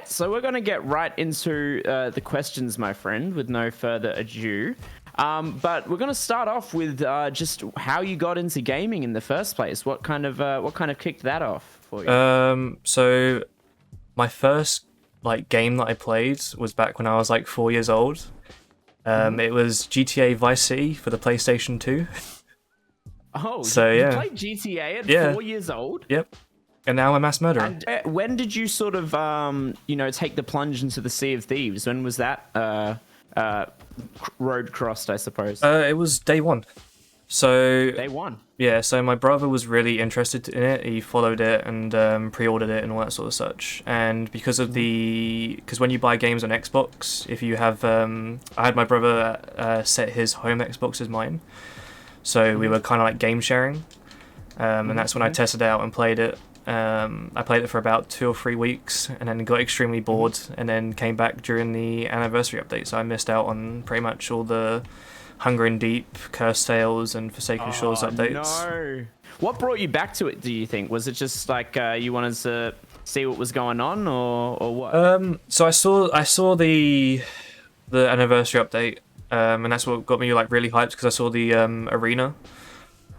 right, so we're going to get right into the questions, my friend, with no further ado. But we're going to start off with just how you got into gaming in the first place. What kind of kicked that off for you? So my first game that I played was back when I was 4 years old. It was GTA Vice City for the PlayStation 2. Oh, So you yeah, played GTA at yeah, 4 years old? yep. And now I'm a mass murderer. And when did you sort of, take the plunge into the Sea of Thieves? When was that road crossed, I suppose? It was day one. So Day one. yeah, so my brother was really interested in it. He followed it and pre-ordered it and all that sort of such. And because when you buy games on Xbox, if you have, I had my brother set his home Xbox as mine, so we were kind of game sharing. And that's when I tested it out and played it. I played it for about 2 or 3 weeks and then got extremely bored and then came back during the anniversary update. So I missed out on pretty much all the Hunger and Deep, Cursed Tales, and Forsaken Shores updates. No. What brought you back to it, do you think? Was it just you wanted to see what was going on or what? So I saw the anniversary update, and that's what got me really hyped because I saw the arena.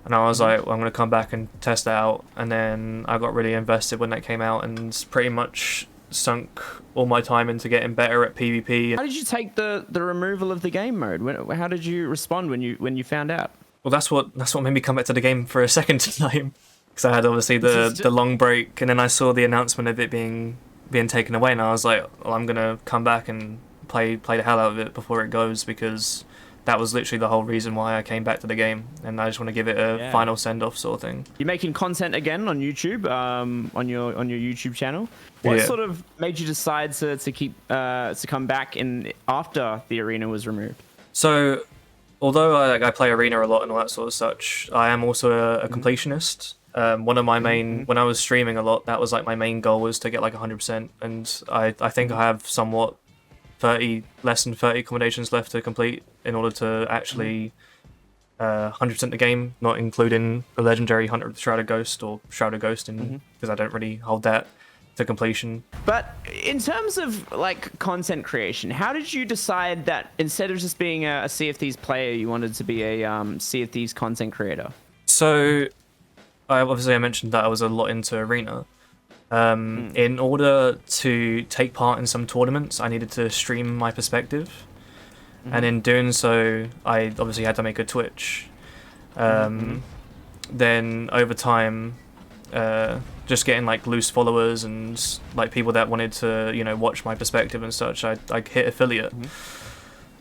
And I was like, well, I'm going to come back and test that out. And then I got really invested when that came out and pretty much sunk all my time into getting better at PvP. How did you take the removal of the game mode? How did you respond when you found out? Well, that's what made me come back to the game for a second time. Because I had obviously the long break. And then I saw the announcement of it being taken away. And I was like, well, I'm going to come back and play the hell out of it before it goes. Because that was literally the whole reason why I came back to the game, and I just want to give it a final send-off sort of thing. You're making content again on YouTube, on your YouTube channel. What sort of made you decide to come back in after the arena was removed? So, although I play arena a lot and all that sort of such, I am also a completionist. One of my main when I was streaming a lot, that was my main goal was to get 100%, and I think I have somewhat less than 30 accommodations left to complete in order to actually 100% the game, not including the legendary Hunter of the Shrouded Ghost or Shrouded Ghost, because I don't really hold that to completion. But in terms of content creation, how did you decide that instead of just being a Sea of Thieves player, you wanted to be a Sea of Thieves content creator? So, I mentioned that I was a lot into arena. In order to take part in some tournaments, I needed to stream my perspective. And in doing so, I obviously had to make a Twitch. Then over time, just getting loose followers and people that wanted to watch my perspective and such, I hit affiliate.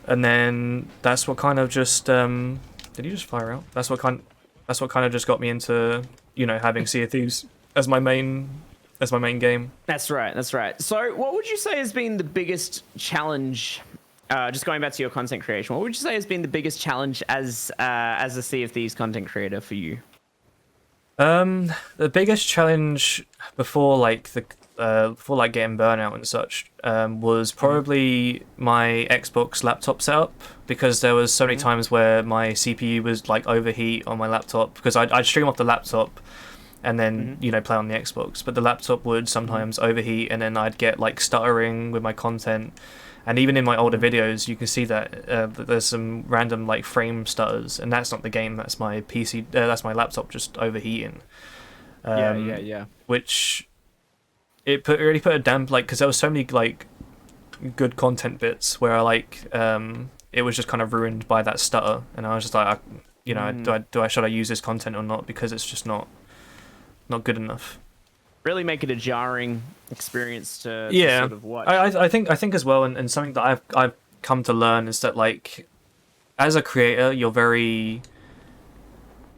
And then that's what kind of just did you just fire out? That's what kind of just got me into having Sea of Thieves as my main game. That's right. So what would you say has been the biggest challenge, just going back to your content creation, what would you say has been the biggest challenge as a Sea of Thieves content creator for you? The biggest challenge before getting burnout and such was probably my Xbox laptop setup, because there was so many times where my CPU was overheat on my laptop, because I'd stream off the laptop and then play on the Xbox, but the laptop would sometimes overheat, and then I'd get stuttering with my content. And even in my older videos, you can see that there's some random frame stutters, and that's not the game. That's my PC. That's my laptop just overheating. Yeah. Which it really put a damp, because there was so many good content bits where it was just kind of ruined by that stutter, and I was just should I use this content or not, because it's just not good enough. Really make it a jarring experience to sort of watch. I think as well, and something that I've come to learn is that as a creator, you're very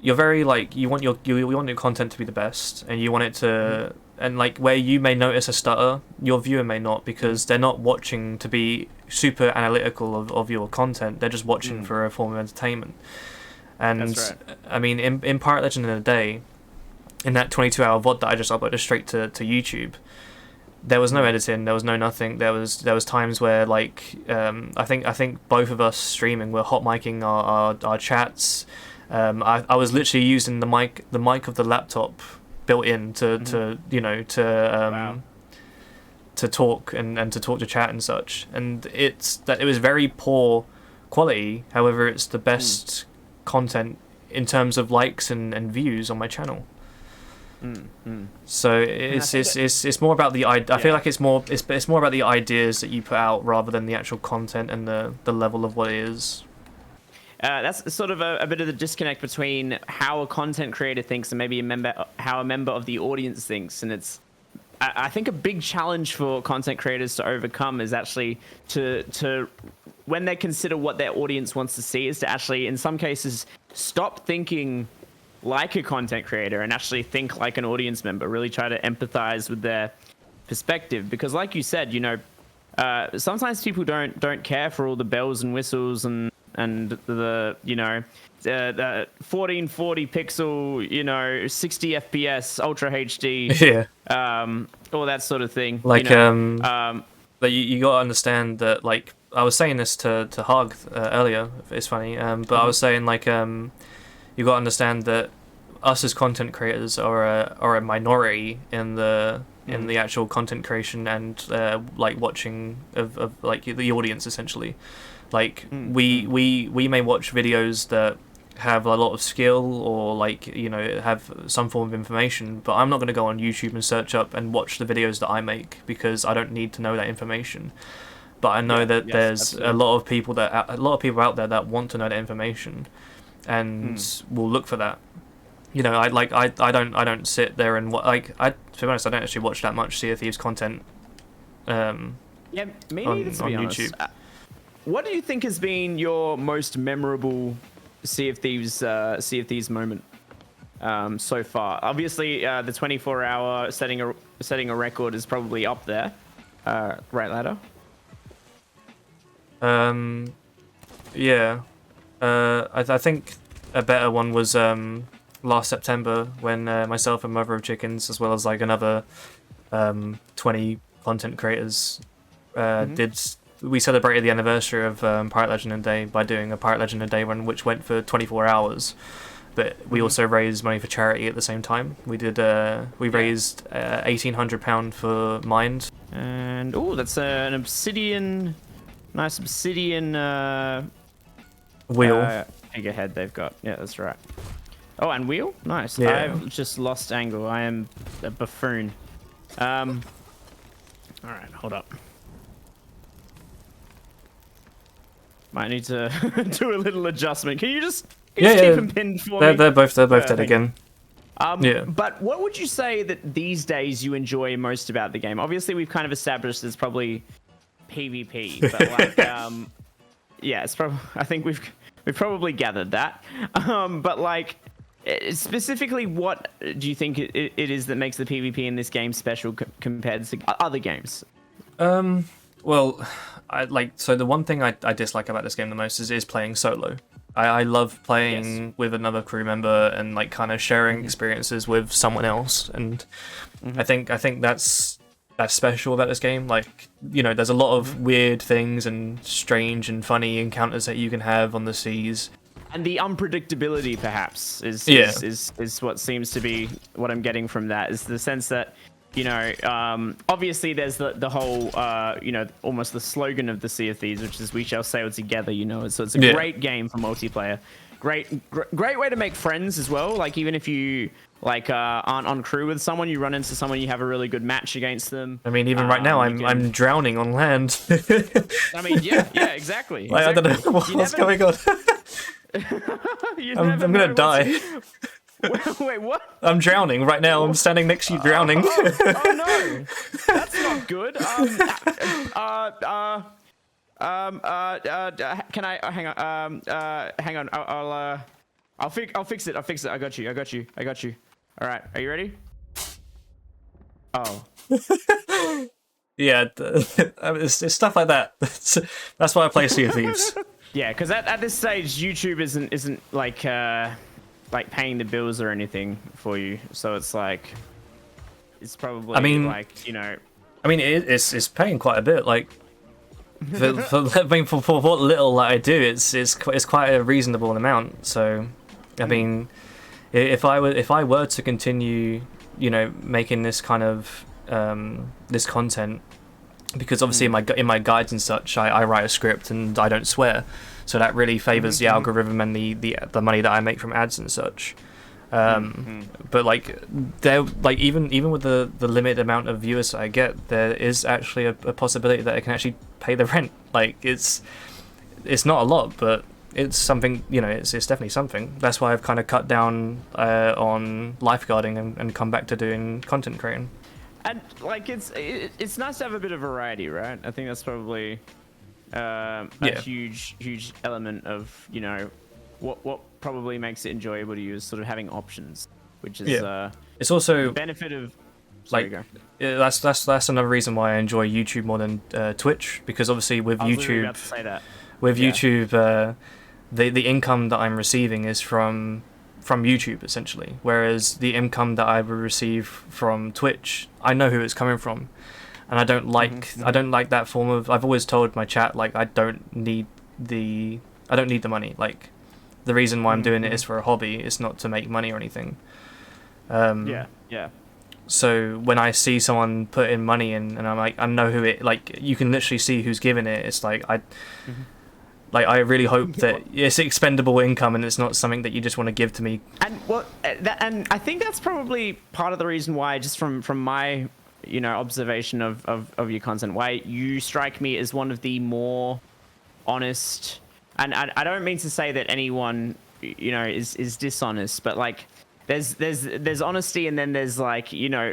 you want your content to be the best, and you want it to and where you may notice a stutter, your viewer may not, because they're not watching to be super analytical of your content. They're just watching for a form of entertainment. And that's right. I mean, in Pirate Legend in a day, in that 22-hour VOD that I just uploaded straight to YouTube, there was no editing, there was no nothing. There was times where I think both of us streaming were hot micing our chats. I was literally using the mic of the laptop built in to to talk and to talk to chat and such. And it was very poor quality. However, it's the best content in terms of likes and views on my channel. So it's more about the I feel like it's more about the ideas that you put out rather than the actual content and the level of what it is. That's sort of a bit of the disconnect between how a content creator thinks and maybe how a member of the audience thinks. And I think a big challenge for content creators to overcome is actually to when they consider what their audience wants to see, is to actually, in some cases, stop thinking like a content creator and actually think like an audience member. Really try to empathize with their perspective, because, like you said, sometimes people don't care for all the bells and whistles and the the 1440 pixel 60 FPS Ultra HD all that sort of thing. Like but you got to understand that, like, I was saying this to Hog earlier. It's funny, but I was saying, like, you got to understand that us as content creators are a minority in the actual content creation and like watching of like the audience, essentially. Like we may watch videos that have a lot of skill or, like, have some form of information, but I'm not going to go on YouTube and search up and watch the videos that I make, because I don't need to know that information. But I know that there's absolutely a lot of people out there that want to know that information and will look for that. I don't sit there and to be honest, I don't actually watch that much Sea of Thieves content. Me neither, to be honest. YouTube. What do you think has been your most memorable Sea of Thieves moment so far? Obviously, the 24-hour setting a record is probably up there. Right, Ladder? I think a better one was last September, when myself and Mother of Chickens, as well as like another 20 content creators, we celebrated the anniversary of Pirate Legend a Day by doing a Pirate Legend a Day run, which went for 24 hours. But we also raised money for charity at the same time. We did. We raised £1,800 for Mind. And that's an obsidian, nice obsidian wheel. Figurehead they've got. Yeah, that's right. Oh, and wheel, nice. Yeah. I've just lost angle. I am a buffoon. All right, hold up. Might need to do a little adjustment. Can you just keep them pinned for me? They're both dead again. But what would you say that these days you enjoy most about the game? Obviously, we've kind of established it's probably PvP, but like, it's probably. I think we've probably gathered that. But like, specifically, what do you think it is that makes the PvP in this game special compared to other games? Well, the one thing I dislike about this game the most is playing solo. I love playing with another crew member and like kind of sharing experiences with someone else, and I think that's special about this game. Like, there's a lot of weird things and strange and funny encounters that you can have on the seas. And the unpredictability, perhaps, is what seems to be what I'm getting from that, is the sense that, obviously there's the whole, almost the slogan of the Sea of Thieves, which is "We shall sail together." So it's a great game for multiplayer. Great way to make friends as well. Like, even if you aren't on crew with someone, you run into someone, you have a really good match against them. I mean, even right now, I'm drowning on land. I mean, exactly. I don't know what's going on. I'm gonna die. Wait, what? I'm drowning right now. I'm standing next to you, drowning. Oh no, that's not good. Can I hang on? Hang on. I'll fix it. I got you. All right, are you ready? Oh. Yeah, it's stuff like that. That's why I play Sea of Thieves. Yeah, because at this stage, YouTube isn't like paying the bills or anything for you, so it's like, it's probably it's paying quite a bit. Like, for what little that I do, it's quite a reasonable amount. So, I mean, if I were to continue, making this kind of this content because obviously in my guides and such, I write a script and I don't swear, so that really favors the algorithm and the money that I make from ads and such. But like even with the limited amount of viewers that I get, there is actually a possibility that I can actually pay the rent. Like it's not a lot, but it's something, it's definitely something. That's why I've kind of cut down on lifeguarding and come back to doing content creating. And like it's nice to have a bit of variety, right? I think that's probably a huge element of what probably makes it enjoyable to you is sort of having options, which is it's also the benefit of that's another reason why I enjoy YouTube more than Twitch, because obviously with YouTube, about to say that. YouTube, the income that I'm receiving is from YouTube essentially, whereas the income that I would receive from Twitch, I know who it's coming from, and I don't like that form of. I've always told my chat, like, I don't need the money. Like, the reason why I'm doing it is for a hobby. It's not to make money or anything. Yeah. So when I see someone put in money in, and I'm like, I know who it. Like, you can literally see who's giving it. It's like I really hope that it's expendable income and it's not something that you just want to give to me. And and I think that's probably part of the reason why, just from my observation of your content, why you strike me as one of the more honest. And I don't mean to say that anyone is dishonest, but like there's honesty, and then there's like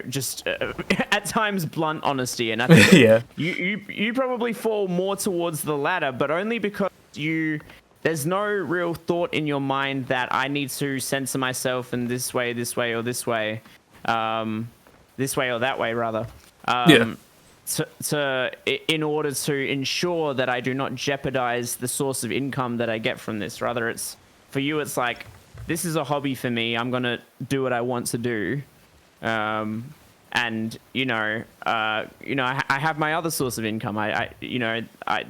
just at times blunt honesty, and I think you probably fall more towards the latter, but only because there's no real thought in your mind that I need to censor myself in this way or this way, this way or that way rather. In order to ensure that I do not jeopardize the source of income that I get from this. Rather, it's for you, it's like, this is a hobby for me. I'm gonna do what I want to do, and I have my other source of income.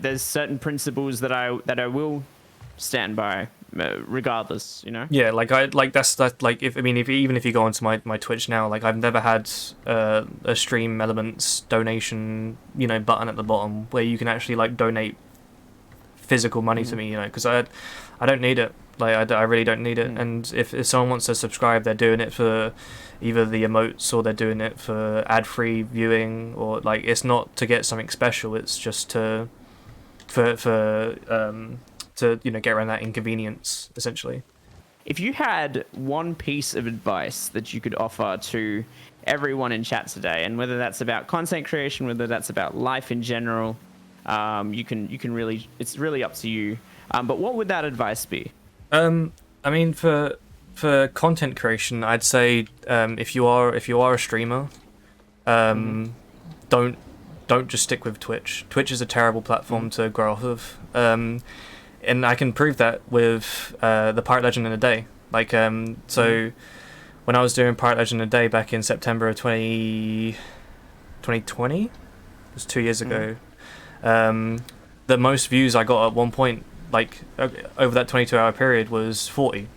There's certain principles that I will stand by, regardless. That's like even if you go onto my Twitch now, like, I've never had a stream elements donation button at the bottom where you can actually like donate physical money to me, because I don't need it. Like, I really don't need it. And if someone wants to subscribe, they're doing it for either the emotes, or they're doing it for ad-free viewing, or like, it's not to get something special. It's just to get around that inconvenience, essentially. If you had one piece of advice that you could offer to everyone in chat today, and whether that's about content creation, whether that's about life in general, you can really, it's really up to you. But what would that advice be? I mean, for content creation, I'd say if you are a streamer, don't just stick with Twitch. Twitch is a terrible platform to grow off of. And I can prove that with the Pirate Legend in a Day. Like, so when I was doing Pirate Legend in a Day back in September of 2020, it was 2 years ago, the most views I got at one point, like, over that 22-hour period, was 40.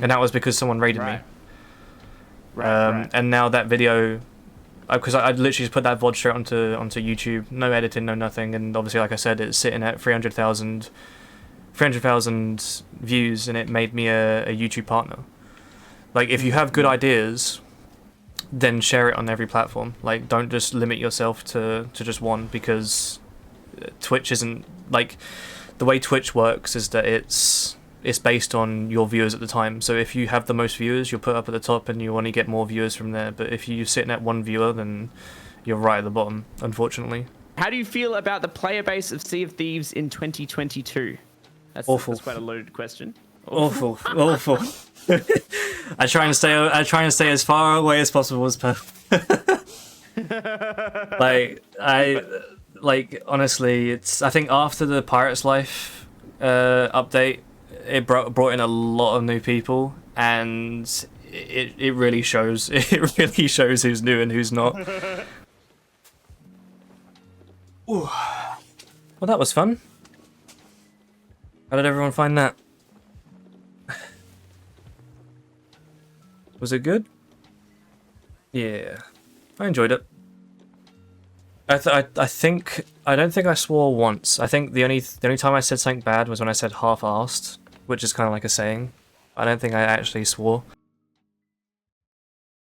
And that was because someone raided me. Right. And now that video, because I literally just put that VOD straight onto YouTube, no editing, no nothing, and obviously, like I said, it's sitting at 300,000 views, and it made me a YouTube partner. Like, if you have good ideas, then share it on every platform. Like, don't just limit yourself to just one, because Twitch isn't, like, the way Twitch works is that it's based on your viewers at the time. So if you have the most viewers, you'll put up at the top, and you want to get more viewers from there. But if you're sitting at one viewer, then you're right at the bottom, unfortunately. How do you feel about the player base of Sea of Thieves in 2022? That's quite a loaded question. Awful. I try and stay as far away as possible as honestly, I think after the Pirate's Life update, it brought in a lot of new people, and it really shows. It really shows who's new and who's not. Ooh. Well, that was fun. How did everyone find that? Was it good? Yeah, I enjoyed it. I think I don't think I swore once. I think the only time I said something bad was when I said half-assed, which is kind of like a saying. I don't think I actually swore.